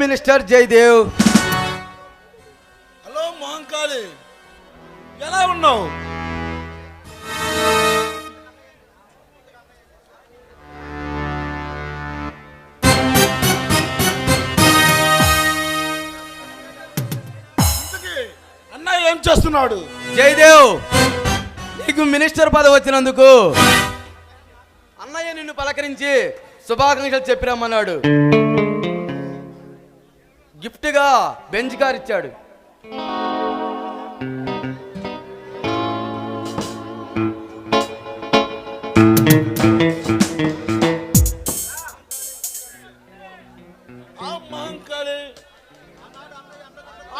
Minister Jayadev. Hello Mahankali, ఎలా ఉన్నావు? అన్నయ్య ఏం చేస్తున్నాడు? జయదేవ్, నీకు మినిస్టర్ పదవి వచ్చినందుకు అన్నయ్య నిన్ను పలకరించి శుభాకాంక్షలు చెప్పిరమ్మన్నాడు. గిఫ్ట్గా బెంచ్ కార్ ఇచ్చాడు.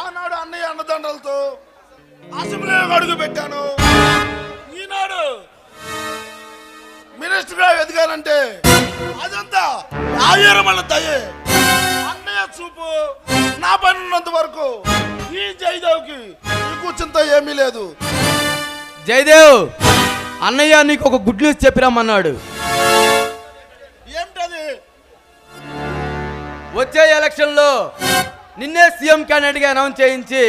ఆనాడు అన్నయ్య అన్నదండలతో అసెంబ్లీలో అడుగు పెట్టాను. ఈనాడు మినిస్టర్ గా ఎదిగానంటే అదంతా ఆయురమల్ల దయే. అన్నయ్య చూపు నా పని ఉన్నంత వరకు ఈ జయదేవ్కి నీకు చింత ఏమీ లేదు. జయదేవ్, అన్నయ్య నీకు ఒక గుడ్ న్యూస్ చెప్పిరమ్మన్నాడు. ఏమిటది? వచ్చే ఎలక్షన్లో నిన్నే సీఎం క్యాండిడేట్ గా అనౌన్స్ చేయించి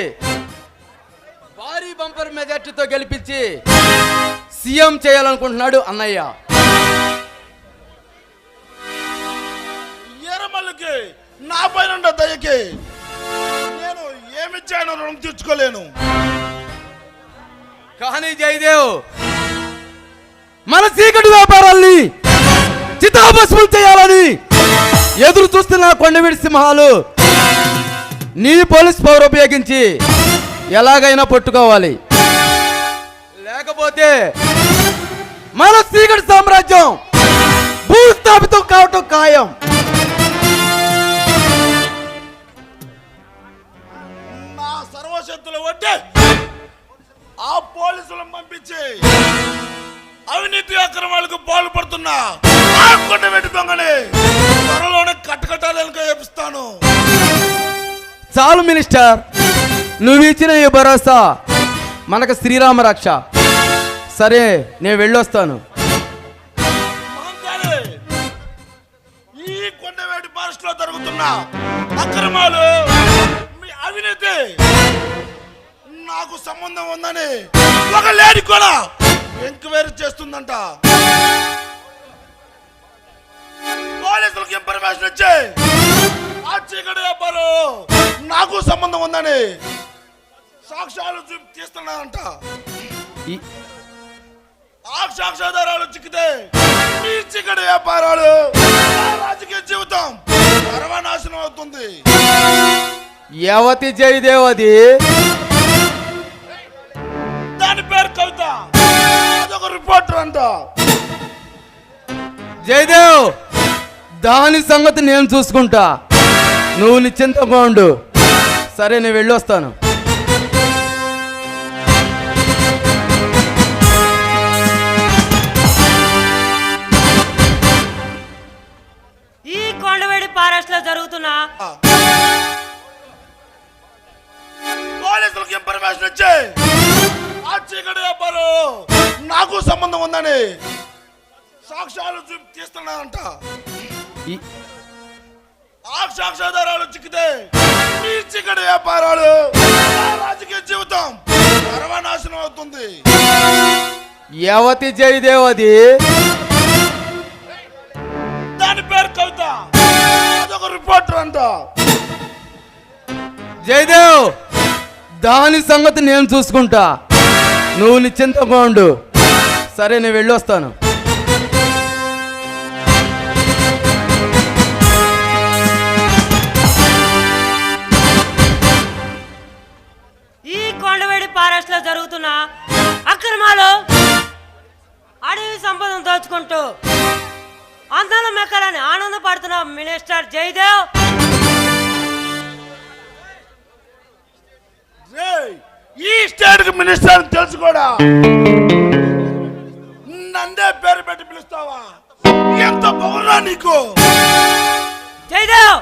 భారీ బంపర్ మెజార్టీతో గెలిపించి సీఎం చేయాలనుకుంటున్నాడు అన్నయ్య. ఎర్రమల్లికి నా పైన దయకి నేను ఏమిచ్చాను రుణం తీర్చుకోలేను. కానీ జయదేవ్, మన చీకటి వ్యాపారాల్ని చితాభస్మం చేయాలని ఎదురు చూస్తున్న కొండవీడి సింహాలు నీ పోలీస్ పవర్ ఉపయోగించి ఎలాగైనా పట్టుకోవాలి. లేకపోతే మన చీకటి సామ్రాజ్యం భూస్థాపితం కావటం ఖాయం. నా సర్వశక్తుల వడ్డే ఆ పోలీసులను పంపించి అవినీతి అక్రమాలకు పాల్పడుతున్నా ఆ కొండవీడి దొంగని త్వరలోనే కట్టకట్టాలని చేపిస్తాను. చాలు మినిస్టర్, నువ్వు ఇచ్చిన ఈ భరోసా మనకు శ్రీరామ రక్ష. సరే, నేను వెళ్ళొస్తాను. ఈ కొండవేడి ఫారెస్ట్ లో జరుగుతున్న అక్రమాలు, మీ అవినీతి నాకు సంబంధం ఉందని ఒక లేడీ కూడా ఎంక్వైరీ చేస్తుందంట. పోలీసులకు ఇన్ఫర్మేషన్ ఇచ్చి ఆ చీకటి వ్యాపారం నాకు సంబంధం ఉందని సాక్ష్యాలు తీస్తున్నారంట. ఆ సాక్ష్యాధారాలు చిక్కితే మీ చీకటి వ్యాపారాలు రాజకీయ జీవితం సర్వనాశనం అవుతుంది. యవతి జయదేవ్, అది దాని పేరు కవిత, అదొక రిపోర్టర్ అంట. జయదేవ్, దాని సంగతి నేను చూసుకుంటా, నువ్వు నిశ్చింతగా ఉండు. సరే, నేను వెళ్ళొస్తాను. ఈ కొండవేడి ఫారెస్ట్ లో జరుగుతున్న పోలీసులకు ఇన్ఫర్మేషన్ ఇచ్చి ఆ చీకటి వ్యాపారం నాకు సంబంధం ఉందని సాక్ష్యాలు తీస్తున్నారంట. ఆ సాక్ష్యాధారాలు చిక్కితే మీ చీకటి వ్యాపారాలు రాజకీయ జీవితం సర్వనాశనం అవుతుంది. యవతి జయదేవ్, అది దాని పేరు కవిత, అదొక రిపోర్టర్ అంట. జయదేవ్, దాని సంగతి నేను చూసుకుంటా, నువ్వు నిశ్చింతగా ఉండు. సరే, నేను వెళ్ళొస్తాను. ఈ కొండవేడి ఫారెస్ట్ లో జరుగుతున్న అక్రమాలు, అడవి సంపదను దోచుకుంటూ అందాల మెక్కలని ఆనందపడుతున్న మినిస్టర్ జయదేవ్, ఈ స్టేట్ కి మినిస్టర్ తెలుసు కూడా నందే పేరు పెట్టి పిలుస్తావా? ఎంత పొగరా నీకు? జయదేవ్,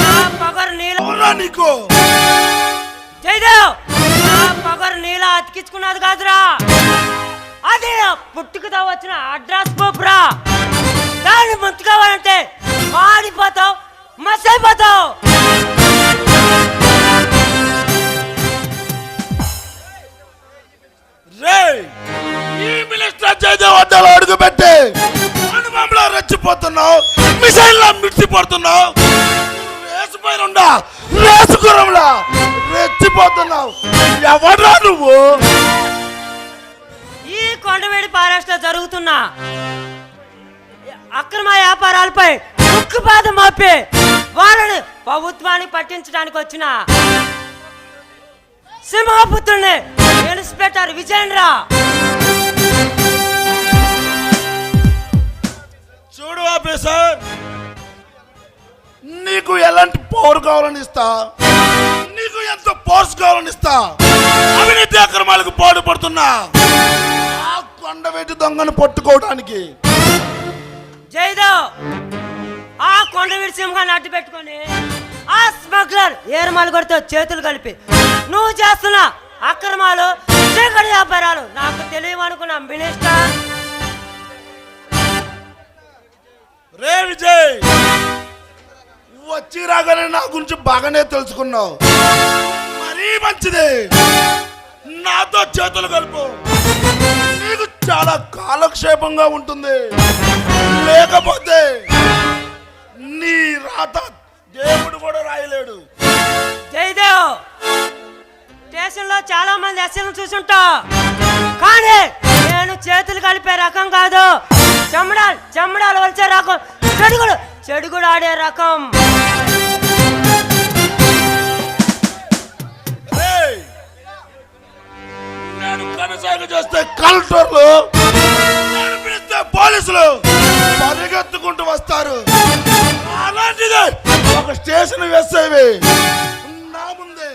నా పగరు నీల నీకు జయదేవ్, నా పగరు నీల అతికించుకున్నది కాదురా, అది పుట్టుకతో వచ్చిన అడ్రస్ పోపురా. దాన్ని ముందు కావాలంటే మాడిపోతావు, మసైపోతావు. ముందు పెట్టి అనుభవంలో రెచ్చిపోతున్నావు, మిసైల్లో మిడిసిపోతున్నావు, వేసిపోయినుండా వేసుకురంలా రెచ్చిపోతున్నావు. ఎవరా నువ్వు? ఈ కొండవేడి ఫారెస్ట్ లో జరుగుతున్న అక్రమ వ్యాపారాలపై ఉక్కుపాదం మోపి వాళ్ళని ప్రభుత్వాన్ని పట్టించడానికి వచ్చిన సింహపుత్రుని ఇన్స్పెక్టర్ విజయేంద్ర. చూడు ఆఫీసర్, నీకు ఎలాంటి పవర్ కావాలని ఇస్తా, నీకు ఎంత ఫోర్స్ కావాలని ఇస్తా. అవినీతి అక్రమాలకు పాటుపడుతున్నా ఆ కొండవేటి దొంగను పట్టుకోవడానికి. జైదేవ్ ఆ కొండవీడి సింహాన్ని అడ్డు పెట్టుకొని ఆ స్మగ్లర్ ఏరమాలు కొడితే చేతులు కలిపి నువ్వు చేస్తున్న అక్రమాలు చీకటి వ్యాపారాలు నాకు తెలియమనుకున్నా మినిస్టర్. రే విజయ్, వచ్చి రాగానే నా గురించి బాగానే తెలుసుకున్నావు. మరీ మంచిది, నాతో చేతులు కలుపు, నీకు చాలా కాలక్షేపంగా ఉంటుంది. లేకపోతే నీ రాత దేవుడు కూడా రాయలేడు. జయదేవ్ స్టేషన్ లో చాలా మంది ఎస్ఎల్ని చూసుంటా, కానీ నేను చేతులు కలిపే రకం కాదు. చెమ్మడాలు వలిచే రకం, చెడుగుడు ఆడే రకం. నేను కొనసాగ చేస్తే కలెక్టర్లు, నేను పిలిస్తే పోలీసులు పరిగెత్తుకుంటూ వస్తారు. అలాంటిది ఒక స్టేషన్ వేసేవి నా ముందే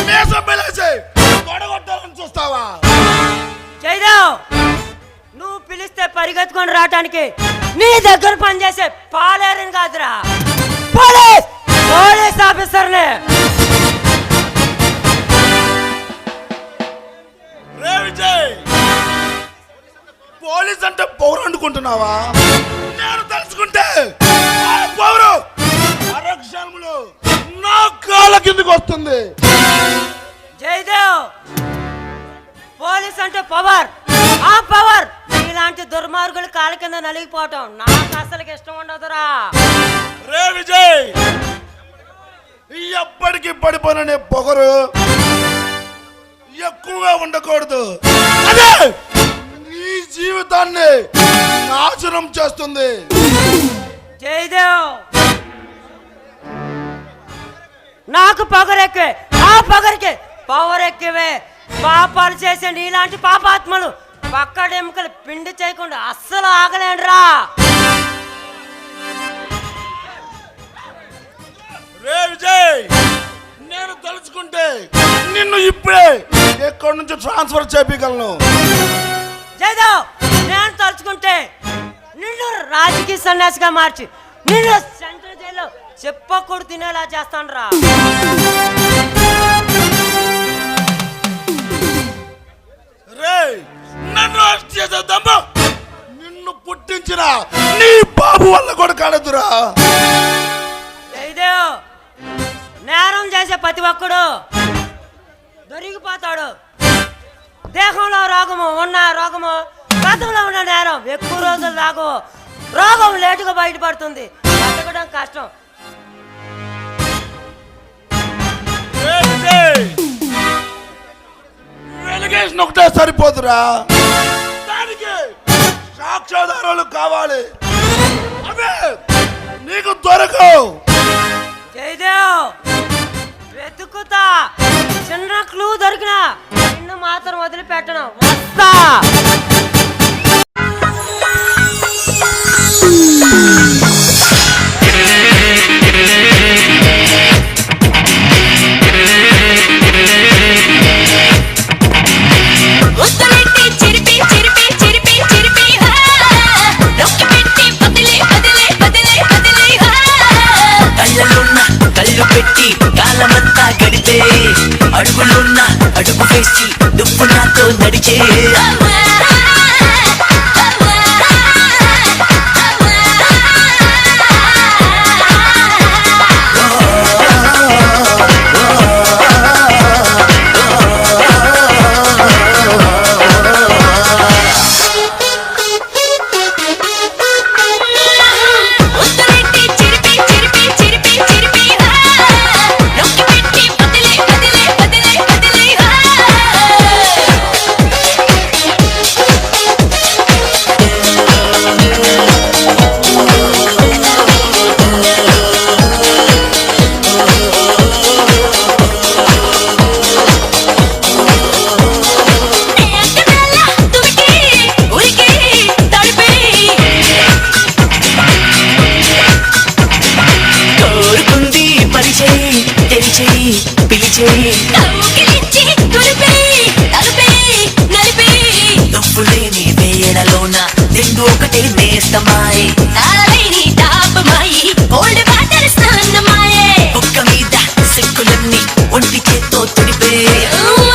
మేసం పిలిచి తొడగొట్టాలని చూస్తావా? జయదేవ్ నువ్వు పిలిస్తే పరిగెత్తుకొని రావటానికి నీ దగ్గర పనిచేసే పాలేరని కాదురా, పోలీస్ ఆఫీసర్ని. రే విజయ్, పోలీస్ అంటే పౌరు అనుకుంటున్నావా? నేను తెలుసుకుంటే ఆ పౌరు అరక్షణములు నా కాళ్ళ కిందకి వస్తుంది. జయదేవ్ పోలీస్ అంటే పవర్, ఆ పవర్ ఇలాంటి దుర్మార్గులు కాళ్ళ కింద నలిగిపోవటం నాకు అసలుకి ఇష్టం ఉండదురా. రే విజయ్, ఎప్పటికీ పడిపోననే పొగరు ఎక్కువగా ఉండకూడదు. అదే నీ జీవితాన్ని నాశనం చేస్తుంది. జయదేవ్ నాకు పొగరెక్కే, ఆ పొగరికి పవర్ ఎక్కువే. పాపాలు చేసే నీలాంటి పాపాత్మలు పక్కడెముకలు పిండి చేయకుండా అస్సలు ఆగలేండ్రా. రే విజయ్, నేను తలుచుకుంటే నిన్ను ఇప్పుడే ఎక్కడి నుంచి ట్రాన్స్ఫర్ చేపించగలను. జయదేవ్ నేను తలుచుకుంటే నిన్ను రాజకీయ సన్యాసిగా మార్చి నిన్ను సెంట్రల్ జైల్లో చెప్పకూడదు తినేలా చేస్తాను రా. రే నన్ను అరెస్ట్ చేసే దమ్ము నిన్ను పుట్టించిన నీ బాబు వల్ల కూడా కాడదురా. జయదేవ్ నేరం చేసే ప్రతి ఒక్కడు దొరికిపోతాడు. దేహంలో రోగము ఉన్న రోగము, గతంలో ఉన్న నేరం ఎక్కువ రోజులు దాగు రోగం లేటుగా బయటపడుతుంది, బతకడం కష్టం. వెలిగేషన్ ఒకటే సరిపోతురా, దానికి సాక్ష్యాధారాలు కావాలి. అవే నీకు దొరకవు. జయదేవ్ వెతుకుతా, చిన్న క్లూ దొరికినా నిన్ను మాత్రం వదిలిపెట్టను. వస్తా. అడుగులున్న అడుగు వేసి దుప్పు నాతో నడిచే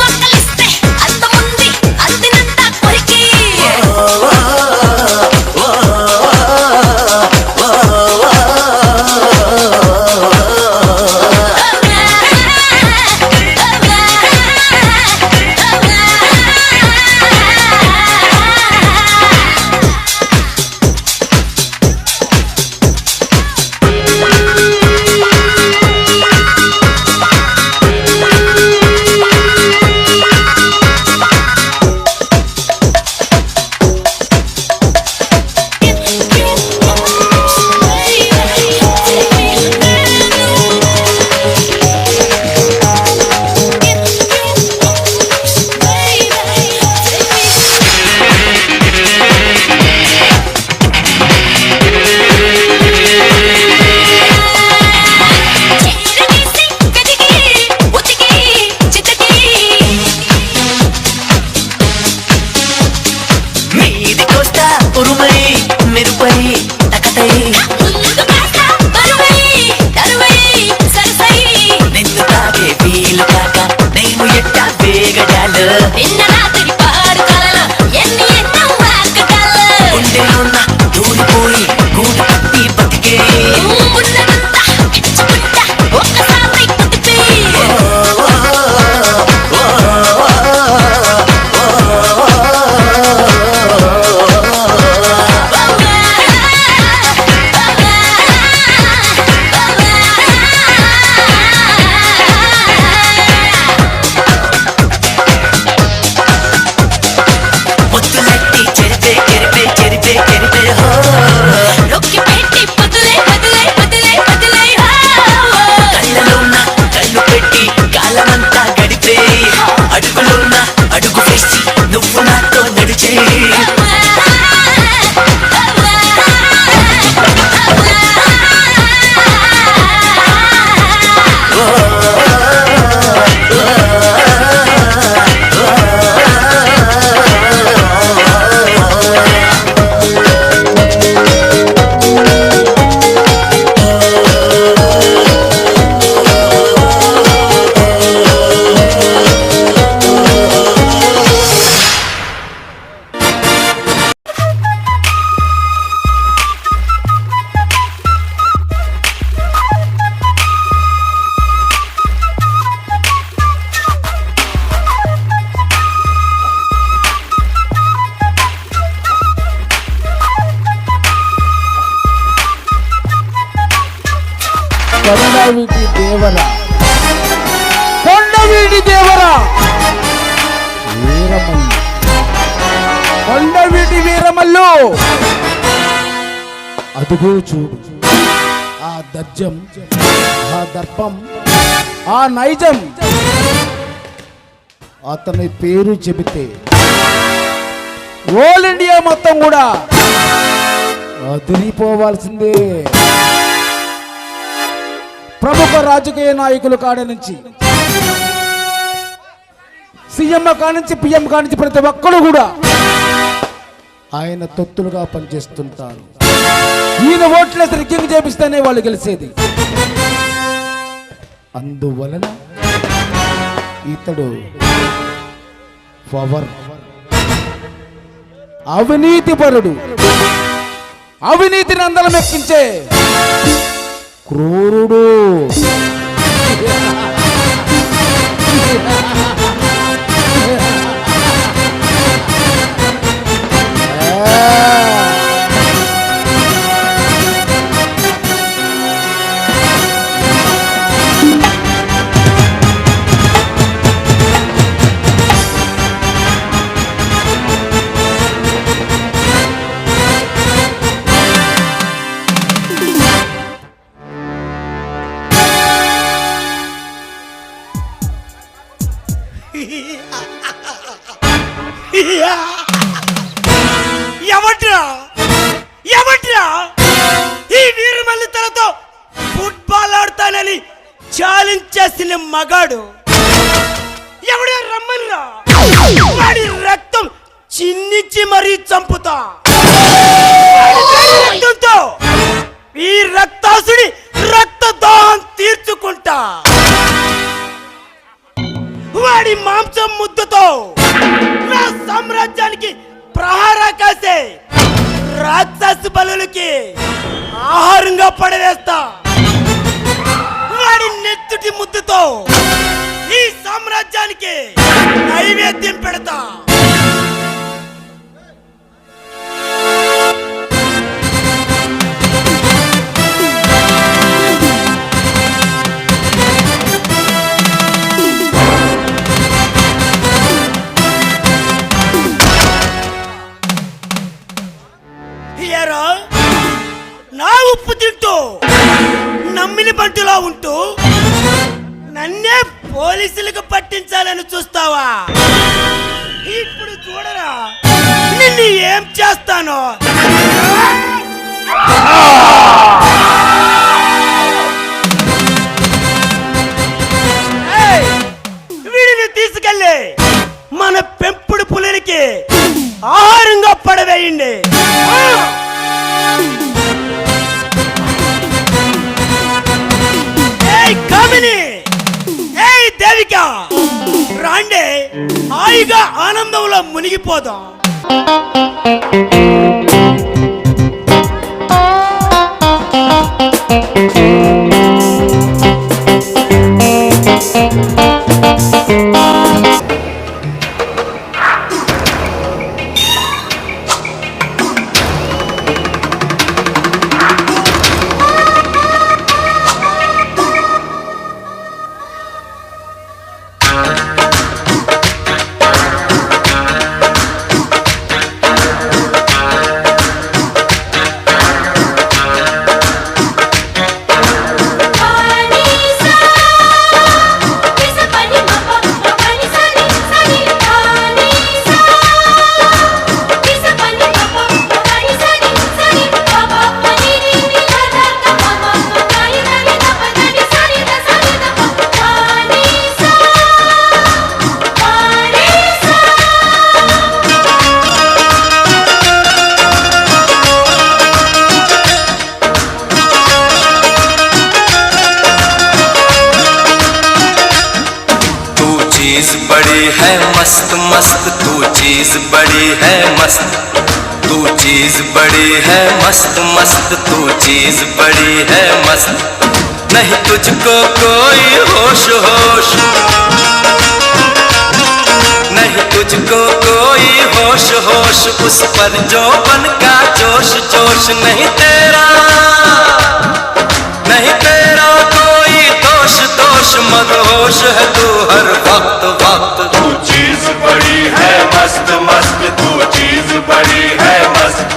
అక్కలిస్తే అంతముంది అందినంత కొరికి కొండవీటి దేవర కొండవీటి దేవర వీరమల్లు కొండవీటి వీరమల్లు అదుగో చూడు ఆ దర్జం ఆ దర్పం ఆ నైజం అతని పేరు చెబితే ఆల్ ఇండియా మొత్తం కూడా అదిరిపోవాల్సిందే. ప్రముఖ రాజకీయ నాయకులు కాడ నుంచి సీఎం కానించి పిఎం కానించి ప్రతి ఒక్కరు కూడా ఆయన తొత్తులుగా పనిచేస్తుంటారు. ఈయన ఓట్లేసి రిగ్గింగ్ చేపిస్తేనే వాళ్ళు గెలిచేది. అందువలన ఇతడు పవర్ అవినీతిపరుడు, అవినీతిని అందరం ఎక్కించే క్రూరుడు. ఎవట్రా ఈ వీరమల్లి తలతో ఫుట్బాల్ ఆడతానని ఛాలెంజ్ చేసిన మగాడు ఎవడే? రమ్మన్రా, వాడి రక్తం చిన్నిచ్చి మరీ చంపుతా. రక్తంతో ఈ రక్తాసుడి రక్త దాహం తీర్చుకుంటా. వాడి మాంసం ముద్దతో నా సామ్రాజ్యానికి ప్రహార కాసే రాక్షస బలులకి ఆహారంగా పడవేస్తా. వాడి నెత్తుటి ముద్దతో ఈ సామ్రాజ్యానికి నైవేద్యం పెడతా. నా ఉప్పు తింటూ నమ్మిని బంటులా ఉంటూ నన్నే పోలీసులకు పట్టించాలని చూస్తావా? ఇప్పుడు చూడరా నిన్ను ఏం చేస్తానో. వీడిని తీసుకెళ్ళి మన పెంపుడు పులికి ఆహారంగా పడవేయండి. కామిని, ఏయ్ దేవిక, రాండే హాయిగా ఆనందంలో మునిగిపోదాం. बड़ी है मस्त मस्त तू चीज बड़ी है मस्त तू चीज बड़ी है मस्त मस्त तू चीज बड़ी है मस्त नहीं तुझको कोई होश होश नहीं तुझको कोई होश होश उस पर जो बन का जोश जोश नहीं तेरा कोई दोष दोष मदहोश है तू हर वक्त वक्त तू चीज बड़ी है मस्त मस्त तू चीज बड़ी है मस्त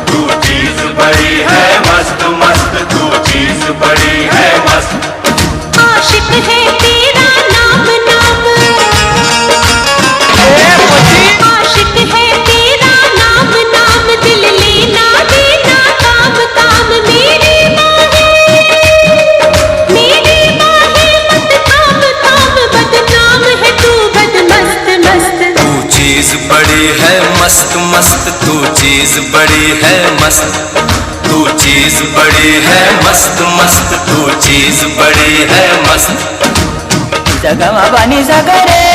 तू चीज बड़ी है मस्त मस्त तू चीज बड़ी है मस्त आशिक है तेरा नाम नाम आशिक है तेरा नाम नाम दिल लेना देना काम काम मेरी बड़ी है मस्त मस्त तू चीज बड़ी है मस्त तू चीज बड़ी है मस्त मस्त तू चीज बड़ी है मस्त जगमा बनी सगरे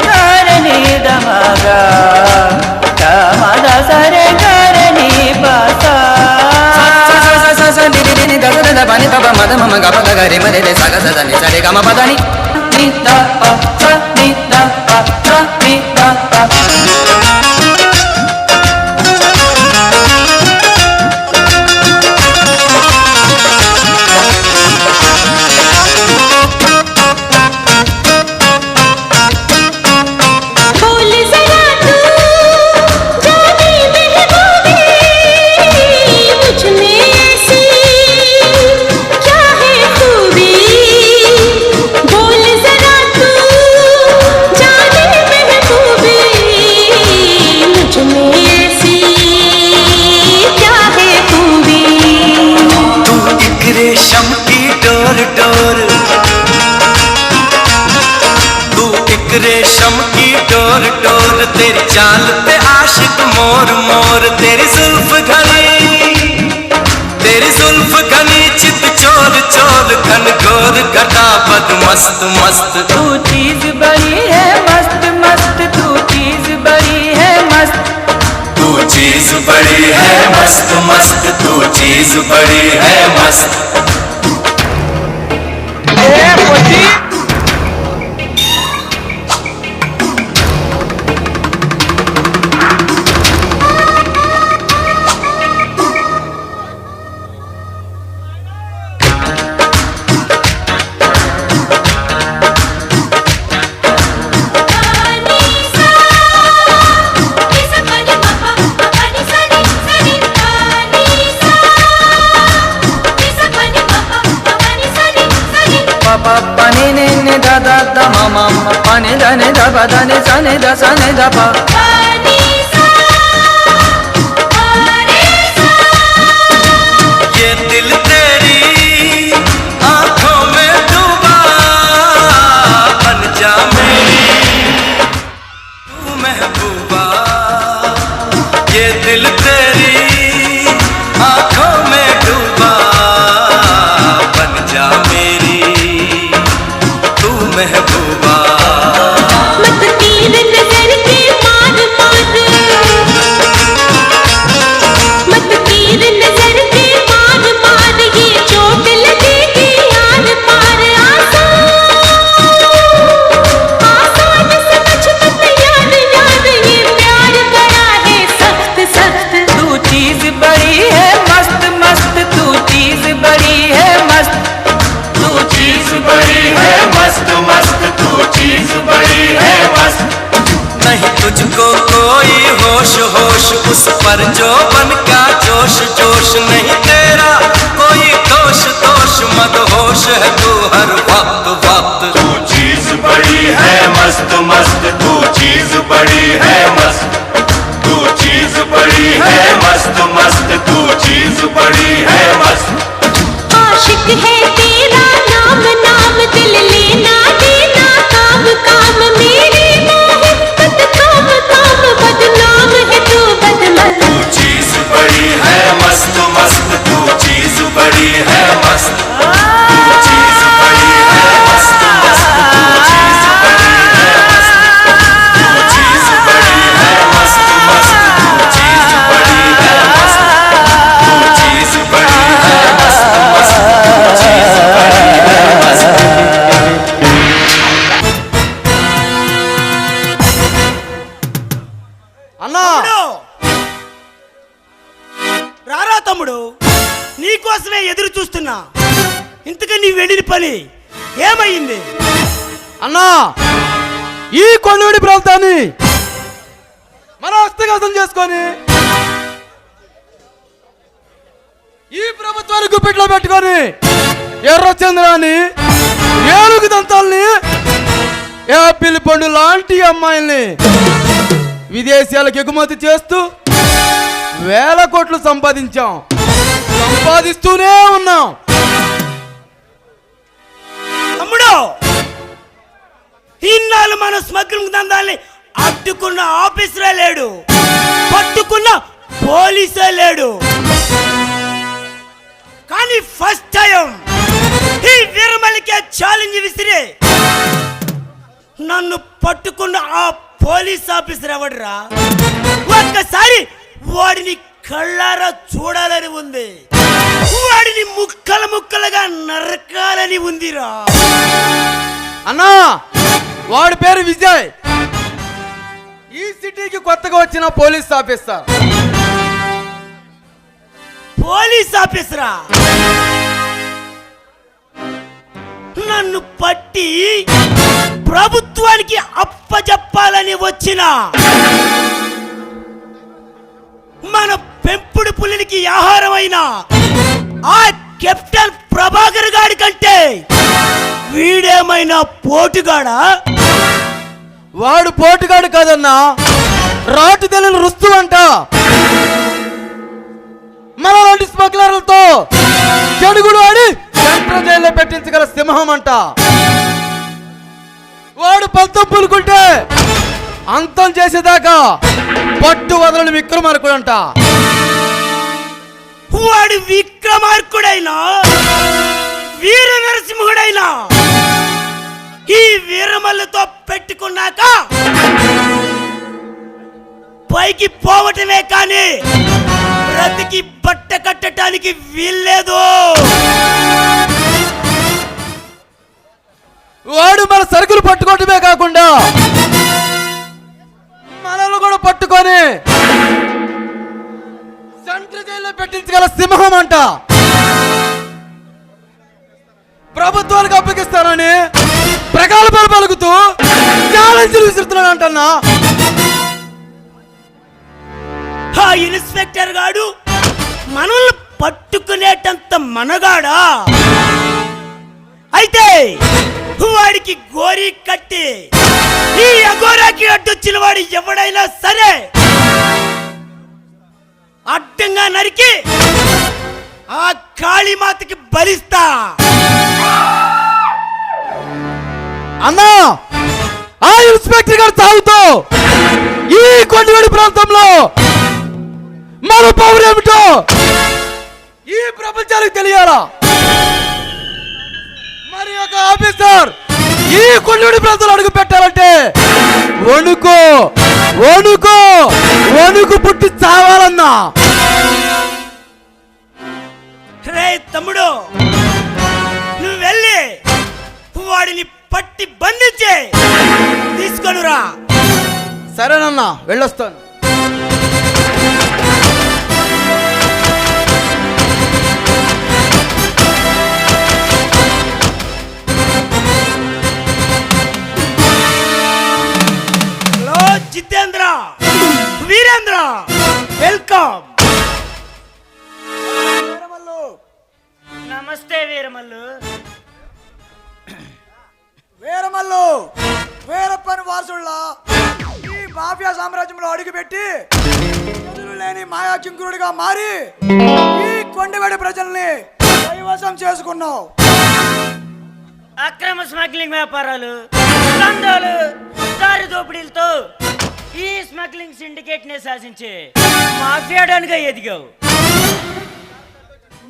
करनी दमगा कमदा सरे करनी पासा नी दा दा बनी पा मद मम ग प ग रे मरे रे सा ग सा नि सा रे ग म प दा नि नी दा प सा नि दा प सा नि दा प रेशम की डोर डोर तेरी चाल पे आशिक मोर मोर तेरी जुल्फ घनी चित चोर चोर घनघोर घटा बद मस्त मस्त तू चीज बड़ी है मस्त मस्त तू चीज बड़ी है मस्त तू चीज बड़ी है मस्त मस्त तू चीज बड़ी है मस्त pane ne ne da da da ma ma ma pane da ne da ba da ne sa ne da pa ये दिल तेरी आंखों में डूबा बन जा मेरी तू महबूबा ये दिल तेरी आंखों में डूबा बन जा मेरी तू महबूबा मत तीर नजर के मार मार मत तीर नजर के मार मार ये चोट लगेगी यार पार आसान समझ मत यार यार ये प्यार बड़ा है सख्त सख्त तू चीज बड़ी है मस्त मस्त तू चीज बड़ी है मस्त तू चीज बड़ी है मस्त मस्त तू चीज बड़ी है मस्त नहीं तुझको कोई होश होश उस पर जो बन का जोश जोश नहीं तेरा कोई दोष दोष मत होश है तू हर वक्त वक्त तू चीज बड़ी है मस्त मस्त तू चीज बड़ी है मस्त तू चीज बड़ी है मस्त मस्त तू चीज बड़ी है मस्त आशिक है तेरा नाम नाम दिल लेना देना काम काम मेरी मोहब्बत काम काम बदनाम है तू बदमस्त तू चीज बड़ी है मस्त मस्त तू चीज बड़ी है मस्त तू चीज बड़ी है मस्त मस्त तू चीज बड़ी है मस्त तू चीज बड़ी है मस्त मस्त तू चीज बड़ी है मस्त तू चीज बड़ी है मस्त मस्त तू चीज बड़ी है मस्त అన్నా రారా తమ్ముడు నీకోసమే ఎదురు చూస్తున్నా ఇంతగా నీ వెళ్ళిన పని ఏమైంది అన్నా ఈ కొండవీడి ప్రాంతాన్ని మన హస్తగతం చేసుకొని ఈ ప్రభుత్వాన్ని గుప్పిట్లో పెట్టుకొని ఎర్రచంద్రాన్ని ఏనుగు దంతాల్ని యాపిల్ పండు లాంటి అమ్మాయిల్ని విదేశాలకు ఎగుమతి చేస్తూ వేల కోట్లు సంపాదిస్తూనే ఉన్నాం. తమ్ముడు ఇన్నాళ్ళు మన స్మగ్లింగ్ దందాల్ని అడ్డుకున్న ఆఫీసరే లేడు, పట్టుకున్న పోలీసే లేడు. కానీ ఫస్ట్ టైం ఈ వీరమల్లికే ఛాలెంజ్ విసిరి నన్ను పట్టుకున్న ఆ పోలీస్ ఆఫీసర్ ఎవడరా? ఒక్కసారి వాడిని కళ్ళారా చూడాలని ఉంది, వాడిని ముక్కలు ముక్కలుగా నరకాలని ఉందిరా. అన్నా వాడి పేరు విజయ్, ఈ సిటీకి కొత్తగా వచ్చిన పోలీస్ ఆఫీసర్. పోలీస్ ఆఫీసరా? నన్ను పట్టి ప్రభుత్వానికి అప్పజెప్పాలని వచ్చిన మన పెంపుడు పులినికి ఆహారమైన ఆ కెప్టెన్ ప్రభాకర్ గాడి కంటే వీడేమైనా పోటుగాడా? వాడు పోటుగాడు కాదన్నా, రాటు తెలియని రుస్తు అంట. మన లాంటి స్మగ్లర్లతో చెడుగుడు ఆడి సెంట్రల్ జైల్లో పెట్టించగల సింహం అంట. వాడు పంతం పులుకుంటే అంతం చేసేదాకా పట్టు వదలని విక్రమార్కుడంట. వాడు విక్రమార్కుడైనా వీర నరసింహుడైనా ఈ వీరమల్లుతో పెట్టుకున్నాక పైకి పోవటమే కానీ బ్రతికి బట్ట కట్టడానికి వీల్లేదు. వాడు మన సరుకులు పట్టుకోవటమే కాకుండా మనల్ని కూడా పట్టుకొని సెంట్రల్ జైల్లో పెట్టించగల సింహం అంట. ప్రభుత్వానికి అప్పగిస్తానని ప్రగల్భాలు పలుకుతూ ఛాలెంజ్లు విసురుతున్నాడు అంటన్నా. ఆ ఇన్స్పెక్టర్ గాడు మనల్ని పట్టుకునేటంత మనగాడా? అయితే వాడికి గోరి కట్టి ఈ అఘోరాకి అడ్డొచ్చిన వాడు ఎవడైనా సరే అడ్డంగా నరికి ఆ కాళీమాతకి బలిస్తా. అన్నా, ఆ ఇన్స్పెక్టర్ గారు తాగుతూ ఈ కొండవేడి ప్రాంతంలో మన పౌరేమిటో ఈ ప్రపంచానికి తెలియాలా? మరి ఒక ఆఫీసర్ ఈ కొండవేడి ప్రాంతంలో అడుగు పెట్టాలంటే వణుకు వణుకు వణుకు పుట్టి చావాలన్నా. రే తమ్ముడు, నువ్వు వెళ్ళి వాడిని పట్టి బంధించి తీసుకొనురా. సరేనన్నా, వెళ్ళొస్తాను. Hello Jitendra, Virendra, welcome. నమస్తే వీరమల్లు. వీరమల్లు వీరప్పని వారసుళ్ళ ఈ మాఫియా సామ్రాజ్యంలో అడుగుపెట్టి ఎదురు లేని మాయా కింకురుడిగా మారి ఈ కొండవేడి ప్రజల్ని కైవసం చేసుకున్నావు. అక్రమ స్మగ్లింగ్ వ్యాపారాలు, దందాలు, దారి దోపిడీలతో ఈ స్మగ్లింగ్ సిండికేట్ ని శాసించి మాఫియాడానిగా ఎదిగావు.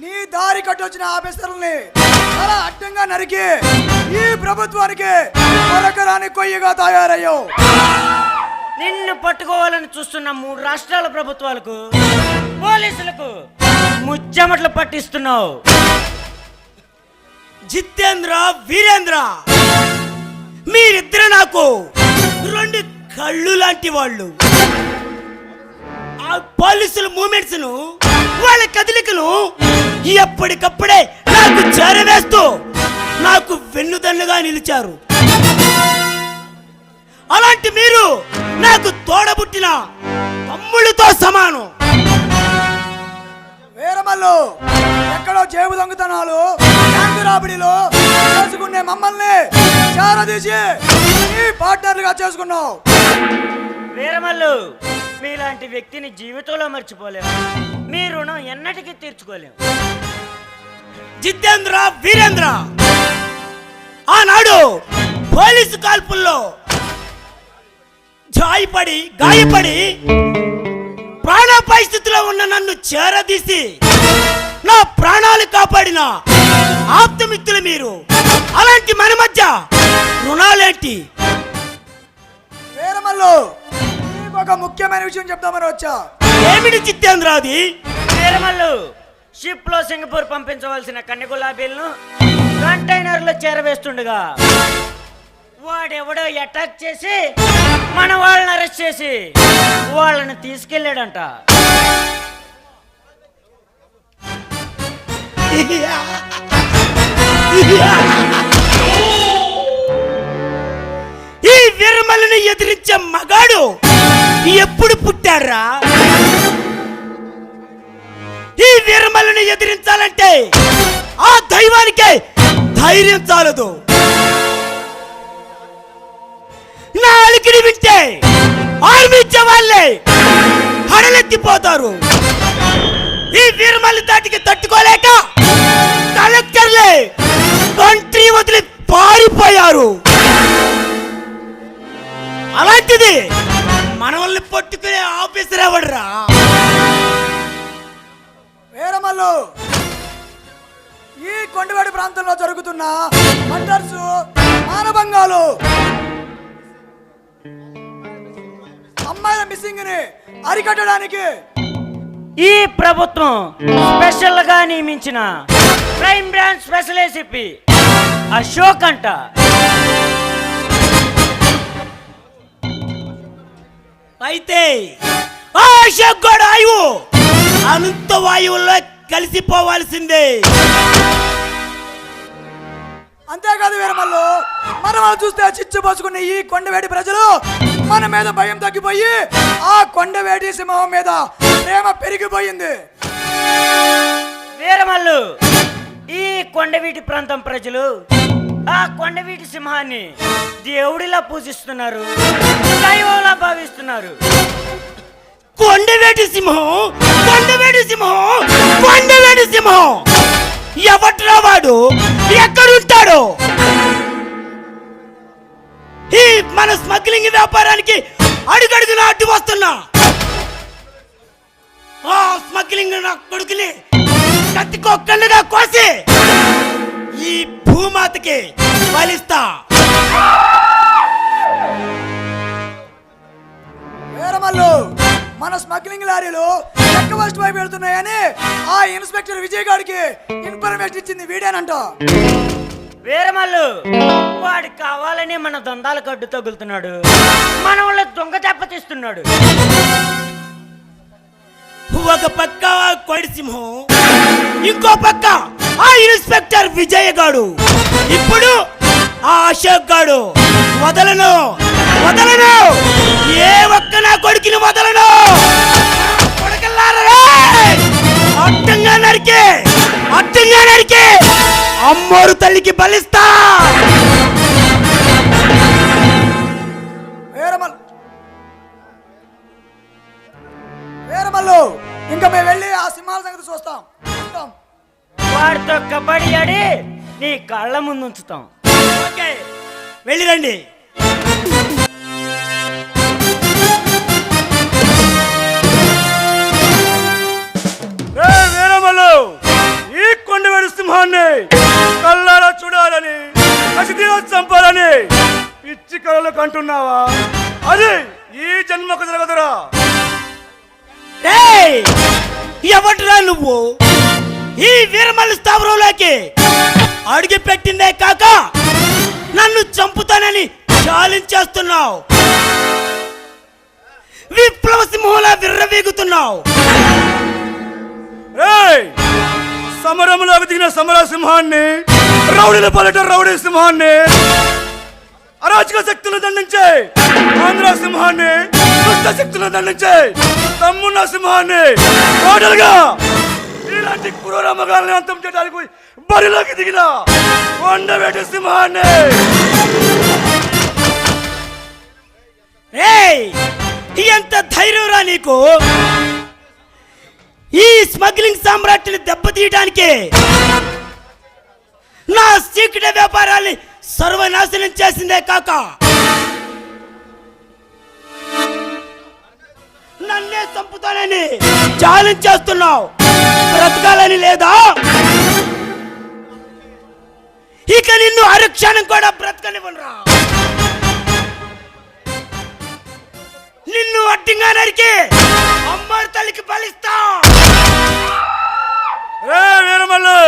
నీ దారి కట్టొచ్చిన ఆఫీసర్లని అలా అడ్డంగా నరికి ఈ ప్రభుత్వానికి కొరకరాని కొయ్యగా తయారయ్యావు. నిన్ను పట్టుకోవాలని చూస్తున్న 3 రాష్ట్రాల ప్రభుత్వాలకు, పోలీసులకు ముచ్చెమట్లు పట్టిస్తున్నావు. జితేంద్ర, వీరేంద్ర, మీరిద్దరు నాకు 2 కళ్ళు లాంటి వాళ్ళు. ఆ పోలీసుల మూమెంట్స్ ను, వాళ్ళ కదలికలు ఎప్పటికప్పుడే నాకు చేరవేస్తూ నాకు వెన్నుదన్నుగా నిలిచారు. అలాంటి మీరు నాకు తోడబుట్టిన తమ్ముళ్ళతో సమానం. వీరమల్లు ఎక్కడో జేబు దొంగతనాలు, బ్యాంకు రాబడిలో చేసుకునే మమ్మల్ని చేరదీసి నీ పార్ట్నర్లుగా చేసుకున్నావు. వీరమల్లు, మీలాంటి వ్యక్తిని జీవితంలో మర్చిపోలేము. మీ రుణం ఎన్నటికీ తీర్చుకోలేము. జితేంద్ర, వీరేంద్ర, ఆనాడు పోలీసు కాల్పుల్లో గాయపడి ప్రాణాపాయ స్థితిలో ఉన్న నన్ను చేరదీసి నా ప్రాణాలు కాపాడిన ఆప్తమిత్రులు మీరు. అలాంటి మన మధ్య రుణాలేంటి? వీరమల్లు, నీకు ఒక ముఖ్యమైన విషయం చెప్తామని వచ్చా. ఏమిటి జితేంద్ర అది? వీరమల్లు, షిప్ లో సింగపూర్ పంపించవలసిన కన్నె గులాబీలను కంటైనర్ లో చేరవేస్తుండగా వాడెవడో అటాక్ చేసి మన వాళ్ళని అరెస్ట్ చేసి వాళ్ళని తీసుకెళ్ళాడంట. ఈ వీరమల్లిని ఎదిరించే మగాడు ఎప్పుడు పుట్టారా? ఈ వీరమల్లిని ఎదిరించాలంటే ఆ దైవానికే ధైర్యం చాలదు. నా అలికిడి వింటే ఆర్మీ జవాన్లే హడలెత్తిపోతారు. ఈ వీరమల్లి దాటికి తట్టుకోలేక కలెక్టర్లే కంట్రీ వదిలి పారిపోయారు. అలాంటిది మనల్ని పట్టుకునే ఆఫీసర్ ఎవడరా? వీరమల్లు, ఈ కొండవేడి ప్రాంతంలో జరుగుతున్న మర్డర్స్, మానభంగాలు, అమ్మాయిల మిస్సింగ్ ని అరికట్టడానికి ఈ ప్రభుత్వం స్పెషల్ గా నియమించిన crime branch special ACP Ashok అంట. అయితే ఆ అశోక్ గోడ ఆయువు అనంత వాయువుల్లో కలిసిపోవాల్సిందే. అంతేకాదు వీరమల్లు, మనం చూస్తే చిచ్చు పోసుకున్న ఈ కొండవేటి ప్రజలు మన మీద భయం తగ్గిపోయి ఆ కొండవేటి సింహం మీద ప్రేమ పెరిగిపోయింది. వీరమల్లు, ఈ కొండవీటి ప్రాంతం ప్రజలు ఆ కొండవీటి సింహాన్ని దేవుడిలా పూజిస్తున్నారు, దైవంలా భావిస్తున్నారు. కొండవేటి సింహం, కొండవేటి సింహం, కొండవేటి సింహం ఎవట్రా వాడు? ఎక్కడుంటాడు? ఈ మన స్మగ్లింగ్ వ్యాపారానికి అడుగడుగున అడ్డు వస్తున్నా ఆ స్మగ్లింగ్ నా కొడుకుని కత్తికొక్కలుగా కోసి ఈ భూమాతకి బలిస్తా. వీరమల్లు, మన స్మగ్లింగ్ లారీలు చెక్క వస్తు వైపు వెళ్తున్నాయని ఆ ఇన్స్పెక్టర్ విజయ్ గారికి ఇన్ఫర్మేషన్ ఇచ్చింది వీడేనంట. వీరమల్లు, వాడు కావాలని మన దొందాలకు అడ్డు తగులుతున్నాడు, మన వాళ్ళ దొంగ దెబ్బతీస్తున్నాడు. ఒక పక్క కోడి సింహం, ఇంకో పక్క ఆ ఇన్స్పెక్టర్ విజయ్ గాడు, ఇప్పుడు ఆ అశోక్ గాడు. వదలను వదలను, ఏ ఒక్క నా కొడుకుని వదలను. కొడుకులారా, అడ్డంగా నరికి అడ్డంగా నరికి అమ్మోరు తల్లికి బలిస్తా. వీరమల్లు, ఇంకా మేము వెళ్ళి ఆ సింహాల సంగతి చూస్తాం. వాడితో కబడ్డీ ఆడి నీ కళ్ళ ముందు ఉంచుతాం. ఓకే, వెళ్ళిరండి. వీరమల్లు, ఈ కొండవేడి సింహాన్ని కళ్ళారా చూడాలని, కసిదీరా చంపాలని పిచ్చి కళలకు అంటున్నావా? అది ఈ జన్మకు జరగదురా. ఎవట్రా నువ్వు? ఈ వీరమల్లు స్థావరంలోకి అడిగి పెట్టిందే కాక నన్ను చంపుతానని ఛాలెంజ్ చేస్తున్నావు. విప్లవ సింహంలా విర్రవీగుతున్నావు. సమరంలోకి దిగిన సమర సింహాన్ని, రౌడీల పాలిట రౌడీ సింహాన్ని, అరాచక శక్తులు దండించే ఆంధ్ర సింహాన్ని, దుష్ట శక్తులు దండించే తమ్మున్న సింహాన్ని, టోటల్గా ఇలాంటి క్రూర మగాల్ని అంతం చేయడానికి బరిలోకి దిగిన కొండవేటి సింహాన్ని. ఎంత ధైర్యం రా నీకు? ఈ స్మగ్లింగ్ సామ్రాట్ని దెబ్బతీయడానికి, నా సీక్రెట్ వ్యాపారాన్ని సర్వనాశనం చేసిందే కాక నన్నే చంపుతానని ఛాలెంజ్ చేస్తున్నావు. బ్రతకాలని లేదా? ఇక నిన్ను అరక్షణం కూడా బ్రతకనివ్వనురా. నిన్ను అడ్డంగా నరికి అమ్మారి తల్లికి బలిస్తా. వీరమల్లు,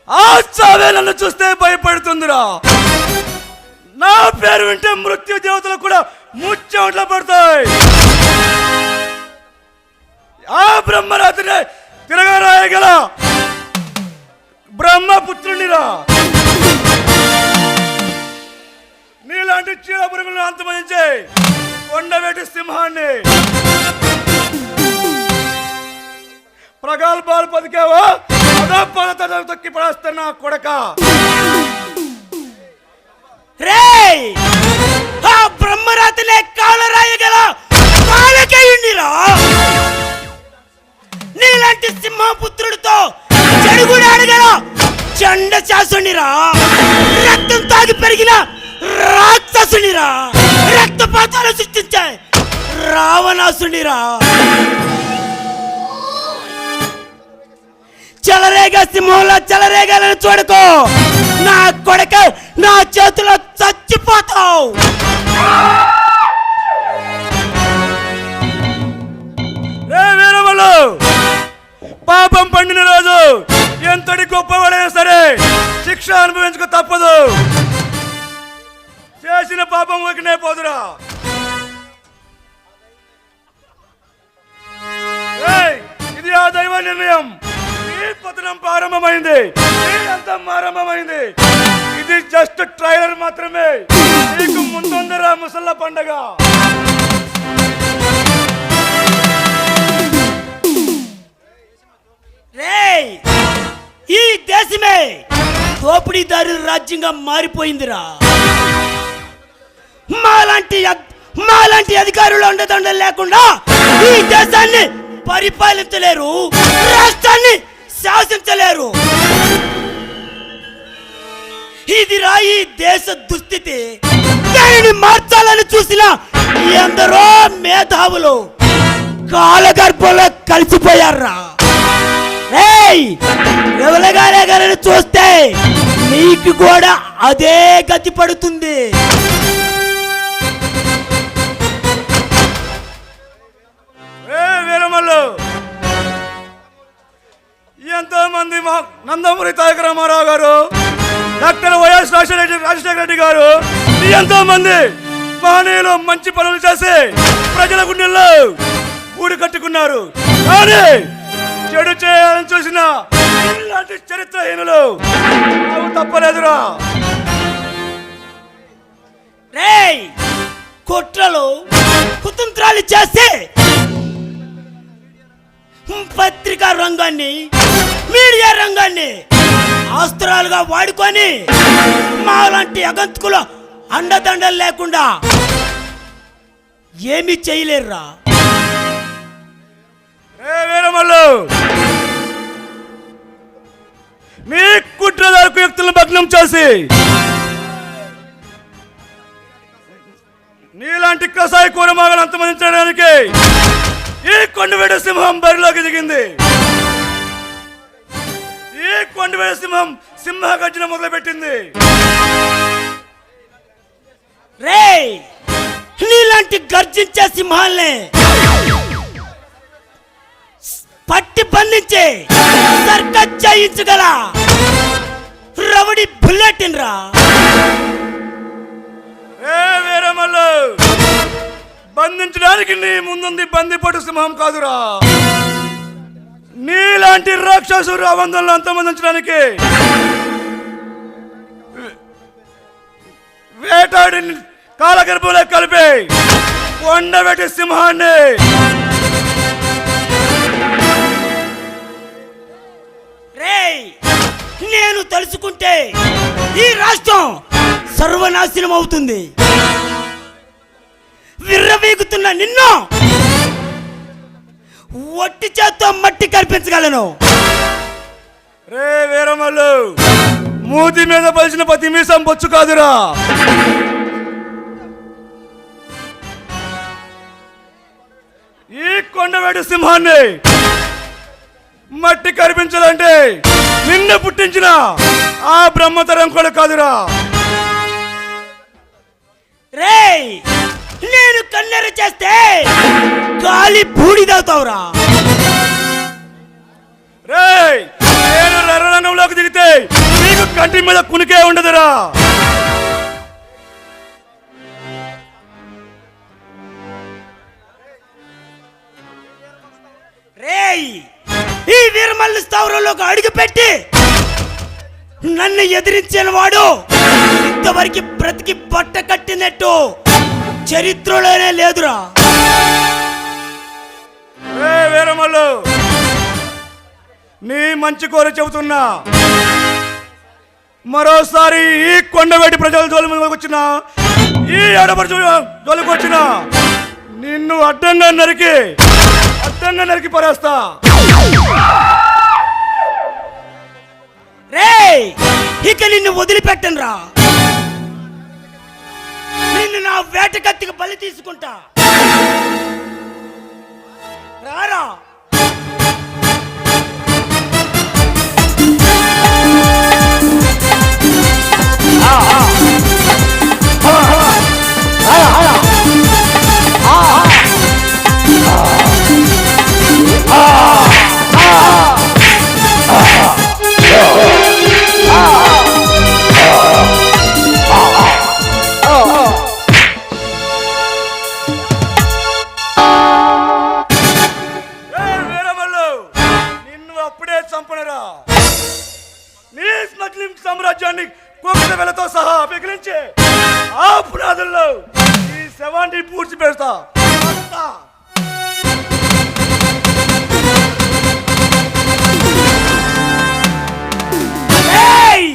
ఆ చావే నన్ను చూస్తే భయపడుతుందిరా. నా పేరు వింటే మృత్యు దేవతలు కూడా ముచ్చెమటలు పడతాయి. ఆ బ్రహ్మరాత్రి తిరగరాయగల బ్రహ్మపుత్రునిరా. నీలాంటి చీడపురుగులను అంతమందించే కొండవేటి సింహాన్ని ప్రగల్భాలు పలికావా? అదపదత తొక్కి పడేస్తున్నా కొడక. ఆ బ్రహ్మరాత్రినే కాలరాయగల కాలకేయుండిరా. నీలాంటి సింహపుత్రుడితో చెడుగుడు ఆడగల చండ శాసునిరా. రక్తం తాగి పెరిగిన రాక్షసునిరా. రక్తపాతాలు సృష్టించే రావణాసునిరా. చెలరేగా సింహంలో చెలరేగాలని చూడకు. నా కొడుక నా చేతిలో చచ్చిపోతావు. వీరమల్లు, పాపం పండిన రోజు ఎంతటి గొప్పవాడైనా సరే శిక్ష అనుభవించక తప్పదు. చేసిన పాపం ఒకనే పోదురా. ఇది ఆ దైవ నిర్ణయం. ఈ పతనం ప్రారంభమైంది, ఈ అంతం ఆరంభమైంది. ఇది జస్ట్ ట్రైలర్ మాత్రమే. నీకు ముందుందరా ముసళ్ళ పండగ. రేయ్, ఈ దేశమే దోపిడీదారుల రాజ్యంగా మారిపోయిందిరా. మాలాంటి అధికారులు అండదండలు లేకుండా ఈ దేశాన్ని పరిపాలించలేరు, రాష్ట్రాన్ని శాసించలేరు. ఇదిరా ఈ దేశ దుస్థితి. దానిని మార్చాలని చూసిన ఎందరో మేధావులు కాలగర్భంలో కలిసిపోయారా. ఎవరగానే చూస్తే నీకు కూడా అదే గతి పడుతుంది. వీరమల్లు, ఎంతో మంది నందమూరి తారక రామారావు గారు, డాక్టర్ వైఎస్ రాజశేఖర రెడ్డి గారు, ఎంతో మంది మహనీయులు మంచి పనులు చేసి ప్రజల గుండెల్లో గూడు కట్టుకున్నారు. కానీ చెడు చేయాలని చూసిన ఇలాంటి చరిత్రహీనులు తప్పలేదురా. రేయ్, కుట్రలు కుతంత్రాలు చేసి పత్రికా రంగాన్ని, మీడియా రంగాన్ని అస్త్రాలుగా వాడుకొని మాలాంటి అగంతకులు అండదండలు లేకుండా ఏమీ చేయలేరురా. వీరమల్లు, నీ కుట్రదారుకు యుక్తులను భగ్నం చేసి నీలాంటి కసాయి కూరమాగలు అంతమందించడానికి ఈ కొండవేడి సింహం బరిలోకి దిగింది. ఈ కొండవేడి సింహం సింహ గర్జన మొదలుపెట్టింది. రేయ్, నీలాంటి గర్జించే సింహాల్ని పట్టి బంధించి సర్కస్ చేయించగల రవడి బుల్లెట్ రా. వీరమల్లు, బంధించడానికి నీ ముందుంది బందిపోటు సింహం కాదురా. నీలాంటి రాక్షసుడు అవందనలు అంతమందించడానికి వేటాడి కాలగర్భంలో కలిపి కొండవేటి సింహాన్ని. రేయ్, నేను తలుచుకుంటే ఈ రాష్ట్రం సర్వనాశనం అవుతుంది. విర్రవీగుతున్న నిన్ను ఒట్టి చేత్తో మట్టి కల్పించగలను. రే వీరమల్లు, మూతి మీద పలిసిన ప్రతి మీసం బొచ్చు కాదురా. ఈ కొండవేటి సింహాన్ని మట్టి కనిపించాలంటే నిన్ను పుట్టించిన ఆ బ్రహ్మతరం కూడా కాదురా. రేయ్, నేను కన్నెర చేస్తే గాలి బూడిదవుతావురా. రేయ్, నేను రణరంగంలోకి దిగితే నీకు కంటి మీద కునికే ఉండదురా. రేయ్, ఈ వీరమల్లి స్థావరంలోకి అడుగు పెట్టి నన్ను ఎదిరించిన వాడు ఇంతవరకు బ్రతికి బట్ట కట్టినట్టు చరిత్రలోనే లేదురా. వీరమల్లు, నీ మంచి కోరి చెబుతున్నా, మరోసారి ఈ కొండవేటి ప్రజల జోలికి వచ్చిన, ఈ ఆడపడుచు జోలికి వచ్చిన నిన్ను అడ్డంగా నరికి పరేస్తా. రేయ్, ఇక నిన్ను వదిలిపెట్టను రా. నిన్ను నా వేట కత్తికి బలి తీసుకుంటా. రారా. శవాన్ని పూడ్చి పెడతా. ఏయ్!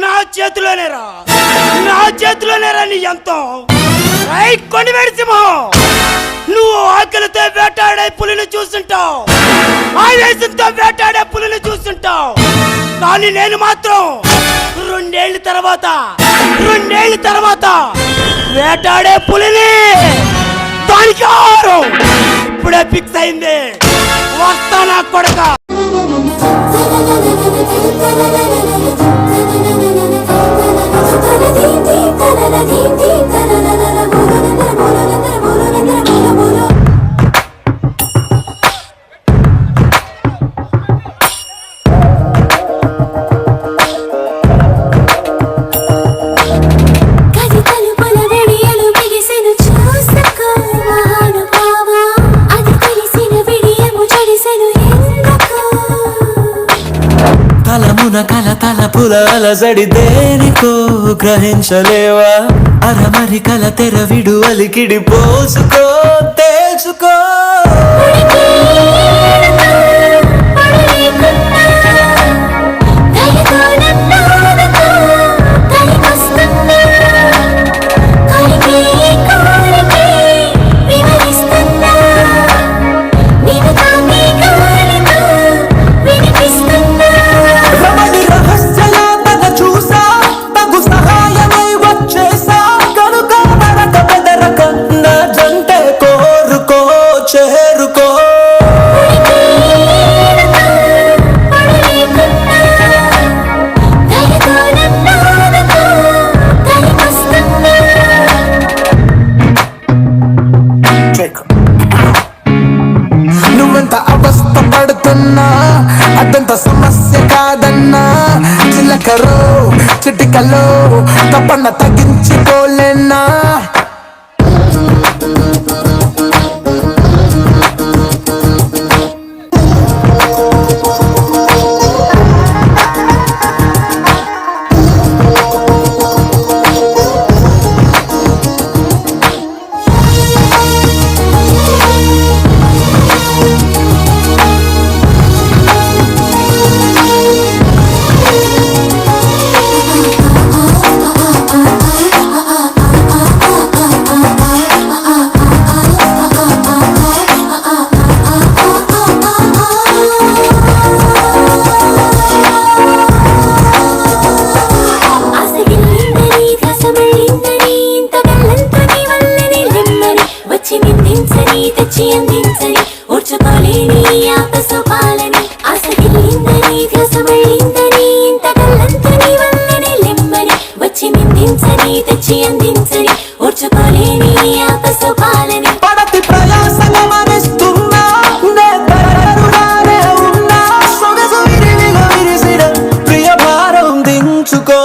నా చేతిలోనేరా నీ ఎంతో. కొండవేడి సింహం, నువ్వు ఆకలితో వేటాడే పులిని చూస్తుంటావు, ఆవేశంతో వేటాడే పులిని చూస్తుంటావు. కానీ నేను మాత్రం రెండేళ్ల తర్వాత వేటాడే పులిని. దానికి ఆహారం ఇప్పుడే ఫిక్స్ అయింది. వస్తా నా కొడక. తలపుల అలజడి దేనికో గ్రహించలేవా? అరమరికల తెరవిడు అలికిడి పోసుకో తెలుసుకో. నువ్వెంత అవస్థ పడుతున్నా అదంత సమస్య కాదన్నా. చిలకలో చిటికలో తప్పన్న తగ్గించుకోలేనా? తెచ్చి అందించని ఓర్చుకోలేని ఆపసోపాలని ఆసగిలిందని ధ్యాసమళ్ళిందని ఇంత గల్లంతని వల్లని లెమ్మని వచ్చి నిందించని తెచ్చి అందించని ఓర్చుకోలేని ఆపసోపాలని. పడతి ప్రయాస గమనిస్తున్నా ఉన్నా సొగసు విరిసిన ప్రియ భారం దించుకో.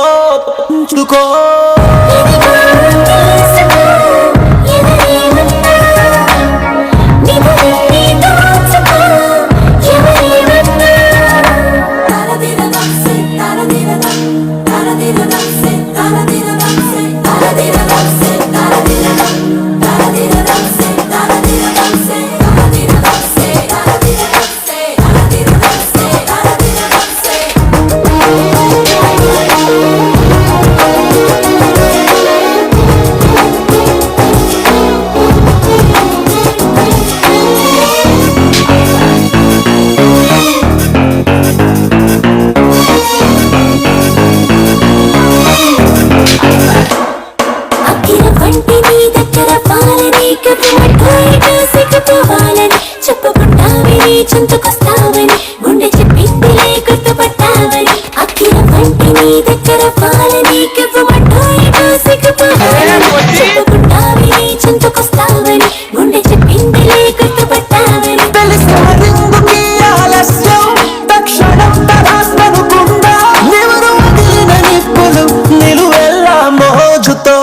చెంతకొస్తావని గుండె చెప్పిందిలే గుర్తుపట్టావని. అక్కిర వంటి నీ దగ్గర పాలని కెవ్వమంటూ ఇటు సిగ్గుపోవాలని. చెప్పుకుంటావి నీ చెంతకొస్తావని గుండె చెప్పిందిలే గుర్తుపట్టావని. తెలిసిన రింగుకి ఆలస్యం తక్షణం తరాస్తనుకుండా ఎవరు వదిలిన నిప్పులు నిలువెల్లా మోజుతో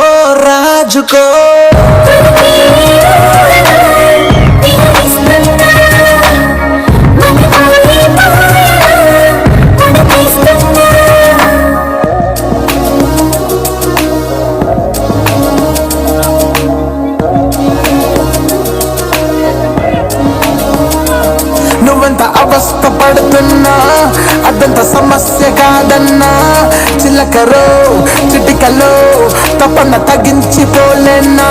రాజుకో. చిలకరో చిటికలో తపన తగ్గించిపోలేనా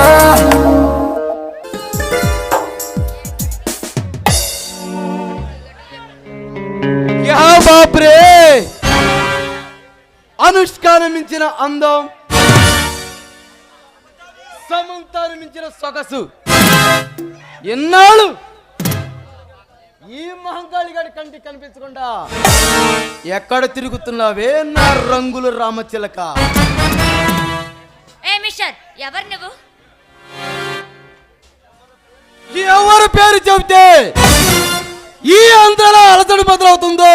యా బాప్రే, అనుష్కాను మించిన అందం, సమంతాను మించిన సొగసు. ఎన్నాళ్ళు ఈ మహంకాళి గారి కంటికి కనిపించకుండా ఎక్కడ తిరుగుతున్నావే నా రంగుల రామచిలక? ఏ మిస్టర్, ఎవరు నువ్వు? ఎవరి పేరు చెబితే ఈ అంతలా అలసడి బదులవుతుందో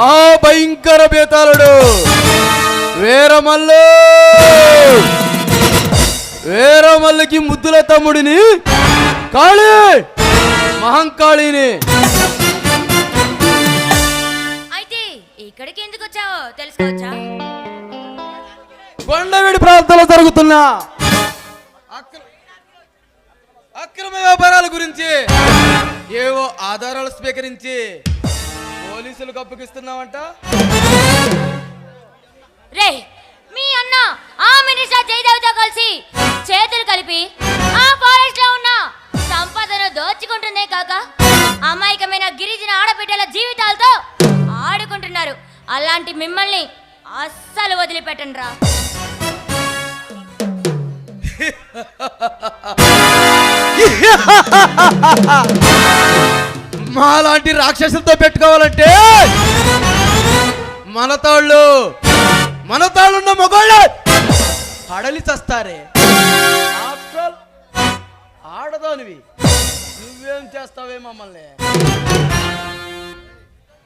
ఆ భయంకర బేతాళుడు వీరమల్లు. వీరమల్లుకి ముద్దుల తమ్ముడిని, కాళీ మహంకాళిని. అయితే ఇక్కడికి ఎందుకు వచ్చావో తెలుసుకోవచ్చా? కొండవీడి ప్రాంతంలో జరుగుతున్న అక్రమ వ్యాపారాల గురించి ఏవో ఆధారాలు స్వీకరించి పోలీసులకు అప్పగిస్తున్నావంట. రే, మీ అన్న ఆ మినిస్టర్ జయదేవ్తో కలిసి చేతులు కలిపి ఆ ఫారెస్ట్ లో ఉన్న సంపదను దోచుకుంటుందే కాక అమాయకమైన గిరిజన ఆడబిడ్డల జీవితాలతో ఆడుకుంటున్నారు. అలాంటి మిమ్మల్ని అస్సలు వదిలిపెట్టండి రా. మాలాంటి రాక్షసులతో పెట్టుకోవాలంటే మనతాళ్ళున్న మొగోళ్ళు పడలి చస్తారే. ఆఫ్టర్ ఆల్ ఆడదానివి, నువ్వేం చేస్తావే మమ్మల్ని?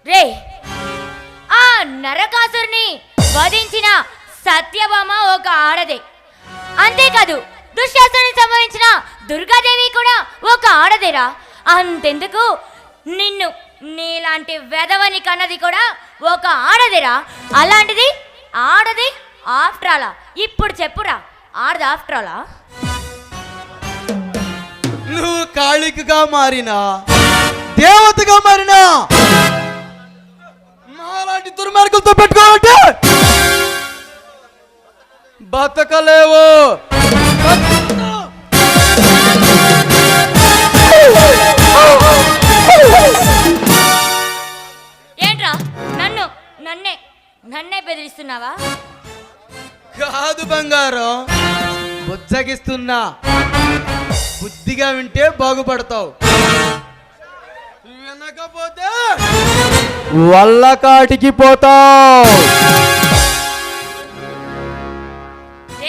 రే, ఆ నరకాసురుని వధించిన సత్యభామ ఒక ఆడదే. అంతేకాదు, దుశ్శాసనానికి సంబంధించిన దుర్గాదేవి కూడా ఒక ఆడదేరా. అంతెందుకు, నిన్ను నీలాంటి వెధవని కన్నది కూడా ఒక ఆడదేరా. అలాంటిది ఆడది ఆఫ్టర్ ఆలా? ఇప్పుడు చెప్పురా, ఆడది ఆఫ్టర్ ఆలా? నువ్వు కాళికగా మారినా, దేవతగా మారినా మాలాంటి దుర్మార్గులతో పెట్టుకోవాలంటే బతకలేవు. ఏంట్రా, నన్నే బెదిరిస్తున్నావా? కాదు బంగారం, బుజ్జగిస్తున్నా. బుద్ధిగా వింటే బాగుపడతావు, వినకపోతే వల్ల కాటికి పోతావు.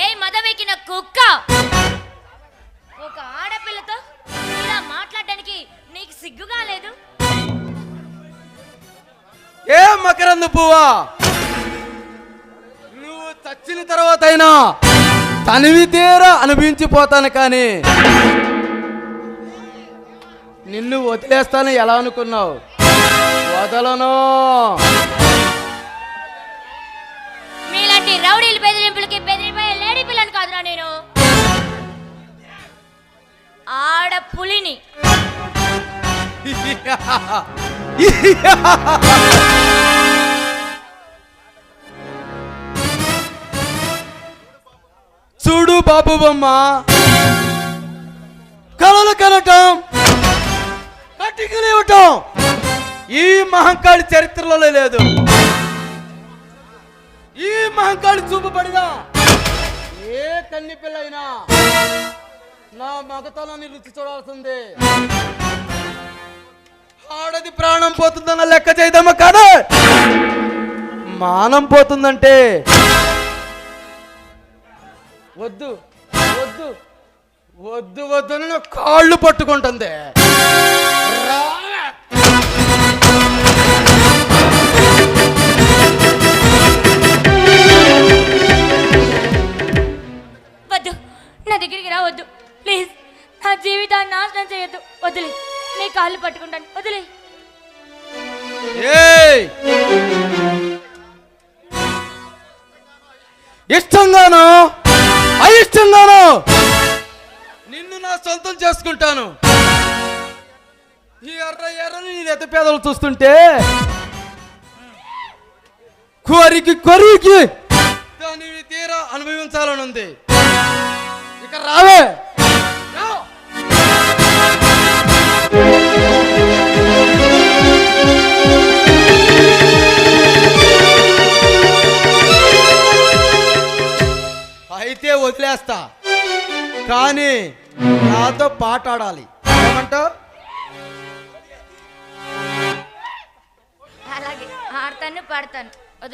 ఏ మదవెక్కిన కుక్క, ఒక ఆడపిల్లతో ఇలా మాట్లాడడానికి నీకు సిగ్గుగా లేదు? ఏ మకరంద పువ్వా, నువ్వు చచ్చిన తర్వాత అయినా తనివి తీరా అనుభవించిపోతాను, కానీ నిన్ను వదిలేస్తాను ఎలా అనుకున్నావు? వదలను. మీలాంటి రౌడీల బెదిరింపులకి బెదిరిపోయే లేడీ పిల్లని కాదురా నేను, ఆడ పులిని. చూడు బాబు బొమ్మ, కలలు కనటం, కట్టికలు ఇవ్వటం ఈ మహంకాళి చరిత్రలో లేదు. ఈ మహంకాళి చూపబడినా ఏ కన్ని పిల్ల అయినా నా మగతనాన్ని రుచి చూడాల్సిందే. ఆడది ప్రాణం పోతుందన్న లెక్క చేయదమ్మా, కాదు మానం పోతుందంటే వద్దు వద్దు వద్దు వద్దు అని కాళ్ళు పట్టుకుంటుంది. వద్దు, నా దగ్గరికి రావద్దు ప్లీజ్. నా జీవితాన్ని నాశనం చేయొద్దు, వదిలే. నీ కాళ్ళు పట్టుకుంటాను, వదిలే. ఇష్టంగానో అయిష్టంగానో నిన్ను నా సొంతం చేసుకుంటాను. ఈ ఎర్రని నీ ఎత్త పేదలు చూస్తుంటే కొరికి కొరికి దానిని తీరా అనుభవించాలని ఉంది. ఇక రావే. రా. అయితే వదిలేస్తా, కానీ నాతో పాట ఆడాలి. ఏమంటావు? అలాగే ఆడతాను పాడతాను.